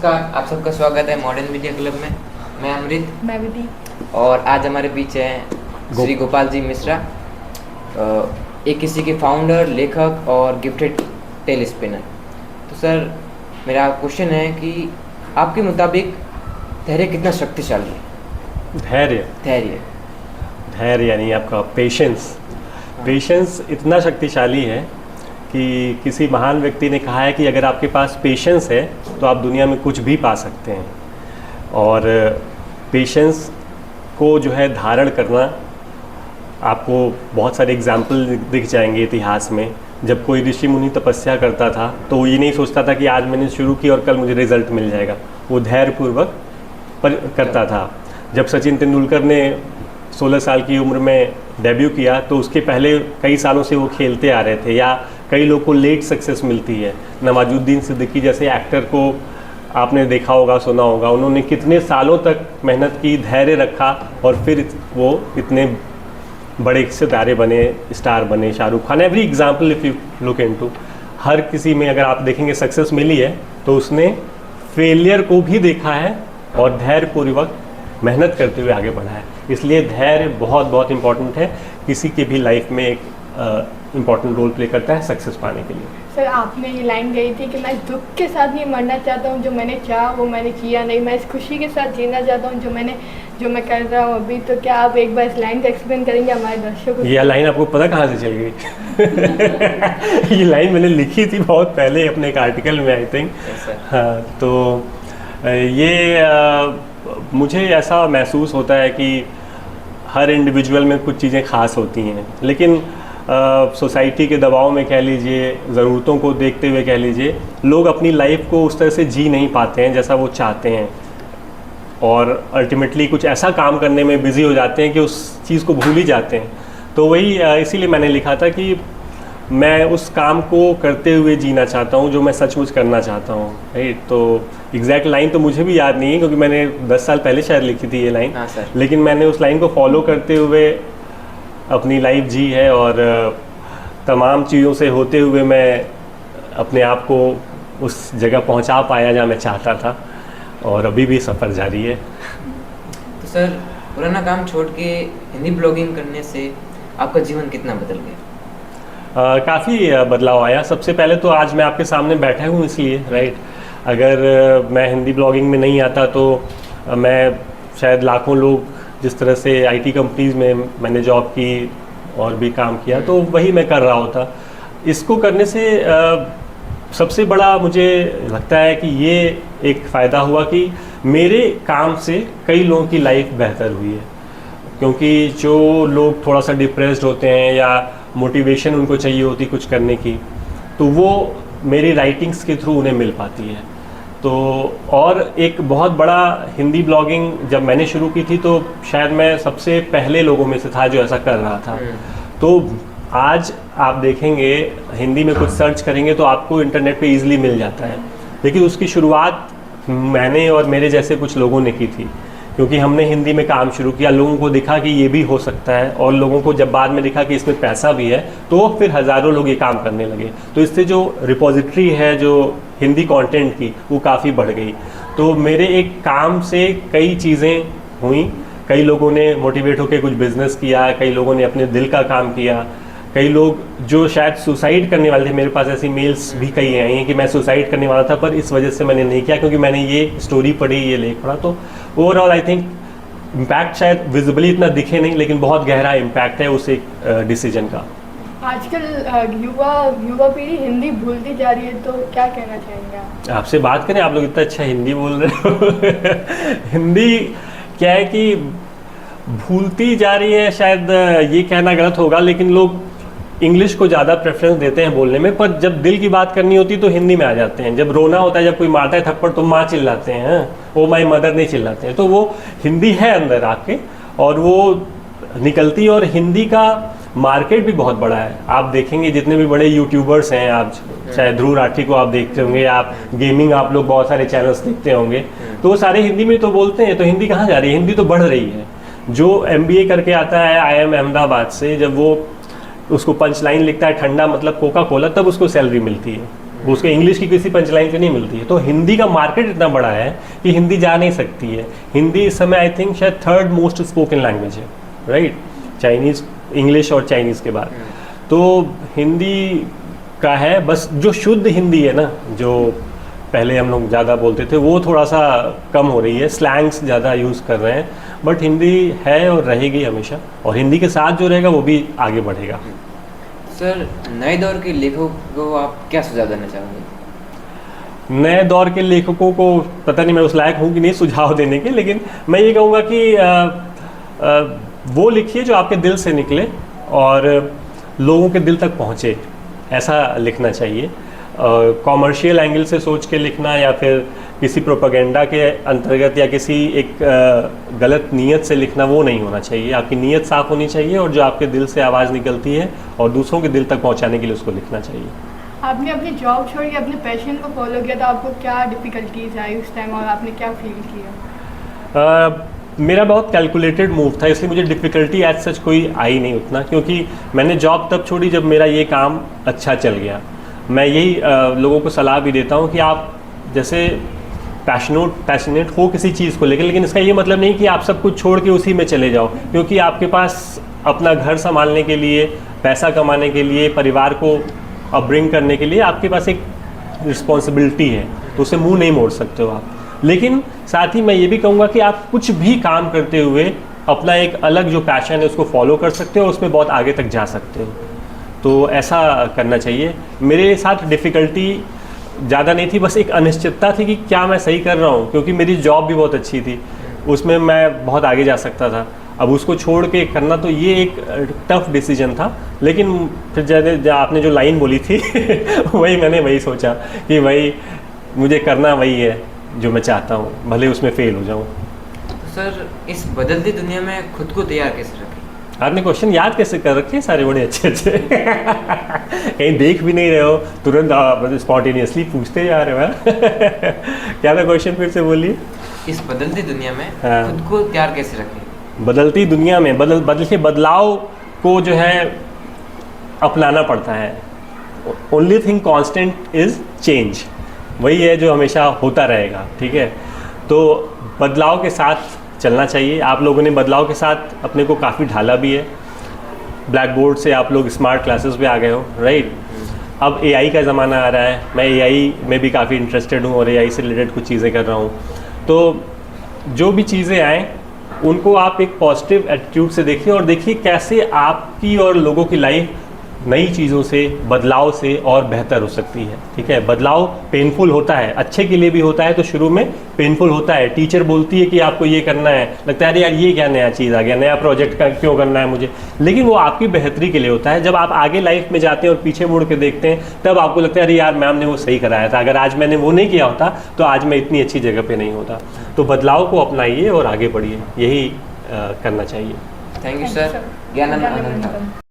नमस्कार, आप सबका स्वागत है मॉडर्न मीडिया क्लब में। मैं अमृत, मैं विधि, और आज हमारे बीच हैं श्री गोपाल जी मिश्रा, एक किसी के फाउंडर, लेखक और गिफ्टेड टेल स्पिनर। तो सर, मेरा क्वेश्चन है कि आपके मुताबिक धैर्य कितना शक्तिशाली है? धैर्य यानी आपका पेशेंस इतना शक्तिशाली है कि किसी महान व्यक्ति ने कहा है कि अगर आपके पास पेशेंस है तो आप दुनिया में कुछ भी पा सकते हैं। और पेशेंस को जो है धारण करना, आपको बहुत सारे एग्जाम्पल दिख जाएंगे इतिहास में। जब कोई ऋषि मुनि तपस्या करता था तो वो ये नहीं सोचता था कि आज मैंने शुरू की और कल मुझे रिजल्ट मिल जाएगा, वो धैर्यपूर्वक करता था। जब सचिन तेंदुलकर ने 16 साल की उम्र में डेब्यू किया तो उसके पहले कई सालों से वो खेलते आ रहे थे, या कई लोग को लेट सक्सेस मिलती है। नवाजुद्दीन सिद्दीकी जैसे एक्टर को आपने देखा होगा, सुना होगा, उन्होंने कितने सालों तक मेहनत की, धैर्य रखा और फिर वो इतने बड़े सितारे बने, स्टार बने। Shahrukh Khan, every example if you look into, हर किसी में अगर आप देखेंगे सक्सेस मिली है तो उसने फेलियर को भी देखा है और धैर्यपूर्वक मेहनत करते हुए आगे बढ़ा है। इसलिए धैर्य बहुत बहुत इम्पॉर्टेंट है, किसी के भी लाइफ में एक इम्पॉर्टेंट रोल प्ले करता है सक्सेस पाने के लिए। सर आपने ये लाइन गई थी कि मैं दुख के साथ नहीं मरना चाहता हूँ, जो मैंने चाहा वो मैंने किया नहीं, मैं इस खुशी के साथ जीना चाहता हूँ जो मैं कर रहा हूँ अभी। तो क्या आप एक बार इस लाइन को एक्सप्लेन करेंगे हमारे दर्शकों को? ये लाइन आपको पता कहाँ से चल गई? ये लाइन मैंने लिखी थी बहुत पहले अपने एक आर्टिकल में, आई थिंक। हाँ, तो ये मुझे ऐसा महसूस होता है कि हर इंडिविजुअल में कुछ चीज़ें ख़ास होती हैं, लेकिन सोसाइटी के दबाव में कह लीजिए, ज़रूरतों को देखते हुए कह लीजिए, लोग अपनी लाइफ को उस तरह से जी नहीं पाते हैं जैसा वो चाहते हैं, और अल्टीमेटली कुछ ऐसा काम करने में बिज़ी हो जाते हैं कि उस चीज़ को भूल ही जाते हैं। तो वही इसीलिए मैंने लिखा था कि मैं उस काम को करते हुए जीना चाहता हूँ जो मैं सचमुच करना चाहता हूँ, राइट। तो एग्जैक्ट लाइन तो मुझे भी याद नहीं है क्योंकि मैंने 10 साल पहले शायद लिखी थी ये लाइन। हाँ सर। लेकिन मैंने उस लाइन को फॉलो करते हुए अपनी लाइफ जी है, और तमाम चीज़ों से होते हुए मैं अपने आप को उस जगह पहुंचा पाया जहां मैं चाहता था, और अभी भी सफ़र जारी है। तो सर, पुराना काम छोड़ के हिंदी ब्लॉगिंग करने से आपका जीवन कितना बदल गया? काफ़ी बदलाव आया। सबसे पहले तो आज मैं आपके सामने बैठा हूँ इसलिए, राइट। अगर मैं हिंदी ब्लॉगिंग में नहीं आता तो मैं शायद लाखों लोग, जिस तरह से आईटी कंपनीज़ में मैंने जॉब की और भी काम किया, तो वही मैं कर रहा होता। इसको करने से सबसे बड़ा मुझे लगता है कि ये एक फ़ायदा हुआ कि मेरे काम से कई लोगों की लाइफ बेहतर हुई है। क्योंकि जो लोग थोड़ा सा डिप्रेस्ड होते हैं या मोटिवेशन उनको चाहिए होती कुछ करने की, तो वो मेरी राइटिंग्स के थ्रू उन्हें मिल पाती है। तो और एक बहुत बड़ा, हिंदी ब्लॉगिंग जब मैंने शुरू की थी तो शायद मैं सबसे पहले लोगों में से था जो ऐसा कर रहा था। तो आज आप देखेंगे, हिंदी में कुछ सर्च करेंगे तो आपको इंटरनेट पे इजीली मिल जाता है, लेकिन उसकी शुरुआत मैंने और मेरे जैसे कुछ लोगों ने की थी, क्योंकि हमने हिंदी में काम शुरू किया, लोगों को दिखा कि ये भी हो सकता है, और लोगों को जब बाद में दिखा कि इसमें पैसा भी है, तो फिर हज़ारों लोग ये काम करने लगे। तो इससे जो रिपोजिटरी है जो हिंदी कंटेंट की, वो काफ़ी बढ़ गई। तो मेरे एक काम से कई चीज़ें हुई, कई लोगों ने मोटिवेट होकर कुछ बिज़नेस किया, कई लोगों ने अपने दिल का काम किया, कई लोग जो शायद सुसाइड करने वाले थे, मेरे पास ऐसी मेल्स भी कई आई हैं कि मैं सुसाइड करने वाला था पर इस वजह से मैंने नहीं किया क्योंकि मैंने ये स्टोरी पढ़ी, ये लेख पढ़ा। तो ओवरऑल आई थिंक इम्पैक्ट शायद विजिबली इतना दिखे नहीं, लेकिन बहुत गहरा इम्पैक्ट है उस एक डिसीजन का। आजकल युवा पीढ़ी हिंदी भूलती जा रही है, तो क्या कहना चाहेंगे आप? आपसे बात करें, आप लोग इतना अच्छा हिंदी बोल रहे हो। हिंदी क्या है कि भूलती जा रही है, शायद ये कहना गलत होगा, लेकिन लोग इंग्लिश को ज़्यादा प्रेफरेंस देते हैं बोलने में, पर जब दिल की बात करनी होती है तो हिंदी में आ जाते हैं। जब रोना होता है, जब कोई मारता है थप्पड़, तो माँ चिल्लाते हैं, ओ माई मदर नहीं चिल्लाते हैं। तो वो हिंदी है अंदर आके और वो निकलती है, और हिंदी का मार्केट भी बहुत बड़ा है। आप देखेंगे जितने भी बड़े यूट्यूबर्स हैं, आप चाहे ध्रुव राठी को आप देखते होंगे, आप गेमिंग, आप लोग बहुत सारे चैनल्स देखते होंगे, तो वो सारे हिंदी में तो बोलते हैं। तो हिंदी कहाँ जा रही है? हिंदी तो बढ़ रही है। जो MBA करके आता है IIM अहमदाबाद से, जब वो उसको पंच लाइन लिखता है ठंडा मतलब कोका कोला, तब उसको सैलरी मिलती है। वो उसको इंग्लिश की किसी पंचलाइन से नहीं मिलती है। तो हिंदी का मार्केट इतना बड़ा है कि हिंदी जा नहीं सकती है। हिंदी इस समय आई थिंक शायद 3rd मोस्ट स्पोकन लैंग्वेज है, राइट, चाइनीज़, इंग्लिश और चाइनीज़ के बाद। तो हिंदी का है, बस जो शुद्ध हिंदी है ना, जो पहले हम लोग ज़्यादा बोलते थे, वो थोड़ा सा कम हो रही है, स्लैंग्स ज़्यादा यूज़ कर रहे हैं, बट हिंदी है और रहेगी हमेशा, और हिंदी के साथ जो रहेगा वो भी आगे बढ़ेगा। सर, नए दौर के लेखकों को आप क्या सुझाव देना चाहोगे? नए दौर के लेखकों को पता नहीं मैं उस लायक हूँ कि नहीं सुझाव देने के, लेकिन मैं ये कहूँगा कि वो लिखिए जो आपके दिल से निकले और लोगों के दिल तक पहुँचे, ऐसा लिखना चाहिए। कॉमर्शियल एंगल से सोच के लिखना या फिर किसी प्रोपेगेंडा के अंतर्गत या किसी एक गलत नीयत से लिखना, वो नहीं होना चाहिए। आपकी नीयत साफ़ होनी चाहिए और जो आपके दिल से आवाज़ निकलती है और दूसरों के दिल तक पहुंचाने के लिए उसको लिखना चाहिए। आपने अपनी जॉब छोड़ के अपने पैशन को फॉलो किया, तो आपको क्या डिफ़िकल्टीज आई उस टाइम और आपने क्या फील किया? मेरा बहुत कैलकुलेटेड मूव था, इसलिए मुझे डिफ़िकल्टी एज सच कोई आई नहीं उतना, क्योंकि मैंने जॉब तब छोड़ी जब मेरा ये काम अच्छा चल गया। मैं यही लोगों को सलाह भी देता हूँ कि आप जैसे पैशनेट हो किसी चीज़ को लेकर, लेकिन इसका ये मतलब नहीं कि आप सब कुछ छोड़ के उसी में चले जाओ, क्योंकि आपके पास अपना घर संभालने के लिए, पैसा कमाने के लिए, परिवार को अपब्रिंग करने के लिए आपके पास एक रिस्पॉन्सिबिलिटी है, तो उसे मुंह नहीं मोड़ सकते हो आप। लेकिन साथ ही मैं ये भी कहूँगा कि आप कुछ भी काम करते हुए अपना एक अलग जो पैशन है उसको फॉलो कर सकते हो और उसमें बहुत आगे तक जा सकते हो, तो ऐसा करना चाहिए। मेरे साथ डिफ़िकल्टी ज़्यादा नहीं थी, बस एक अनिश्चितता थी कि क्या मैं सही कर रहा हूँ, क्योंकि मेरी जॉब भी बहुत अच्छी थी, उसमें मैं बहुत आगे जा सकता था। अब उसको छोड़ के करना, तो ये एक टफ डिसीजन था। लेकिन फिर जब आपने जो लाइन बोली थी वही सोचा कि भाई मुझे करना वही है जो मैं चाहता हूँ, भले उसमें फेल हो जाऊँ। तो सर, इस बदलती दुनिया में खुद को तैयार कैसे रखें? आपने क्वेश्चन याद कैसे कर रखे सारे, बड़े अच्छे कहीं देख भी नहीं रहे हो, तुरंत स्पॉन्टेनियसली पूछते जा रहे हो। क्या था क्वेश्चन, फिर से बोलिए। इस बदलती दुनिया में खुद को तैयार कैसे रखें? बदलती दुनिया में बदलाव को जो है अपनाना पड़ता है। Only thing constant is change, वही है जो हमेशा होता रहेगा, ठीक है। तो बदलाव के साथ चलना चाहिए। आप लोगों ने बदलाव के साथ अपने को काफ़ी ढाला भी है। ब्लैक बोर्ड से आप लोग स्मार्ट क्लासेस पे आ गए हो, राइट। अब एआई का ज़माना आ रहा है, मैं एआई में भी काफ़ी इंटरेस्टेड हूँ और एआई से रिलेटेड कुछ चीज़ें कर रहा हूँ। तो जो भी चीज़ें आएँ उनको आप एक पॉजिटिव एटीट्यूड से देखिए और देखिए कैसे आपकी और लोगों की लाइफ नई चीज़ों से, बदलाव से और बेहतर हो सकती है, ठीक है। बदलाव पेनफुल होता है, अच्छे के लिए भी होता है, तो शुरू में पेनफुल होता है। टीचर बोलती है कि आपको ये करना है, लगता है अरे यार ये क्या नया चीज़ आ गया, नया प्रोजेक्ट का क्यों करना है मुझे, लेकिन वो आपकी बेहतरी के लिए होता है। जब आप आगे लाइफ में जाते हैं और पीछे मुड़ के देखते हैं, तब आपको लगता है अरे यार मैम ने वो सही कराया था, अगर आज मैंने वो नहीं किया होता तो आज मैं इतनी अच्छी जगह पर नहीं होता। तो बदलाव को अपनाइए और आगे बढ़िए, यही करना चाहिए। Thank you sir. ज्ञानानंद।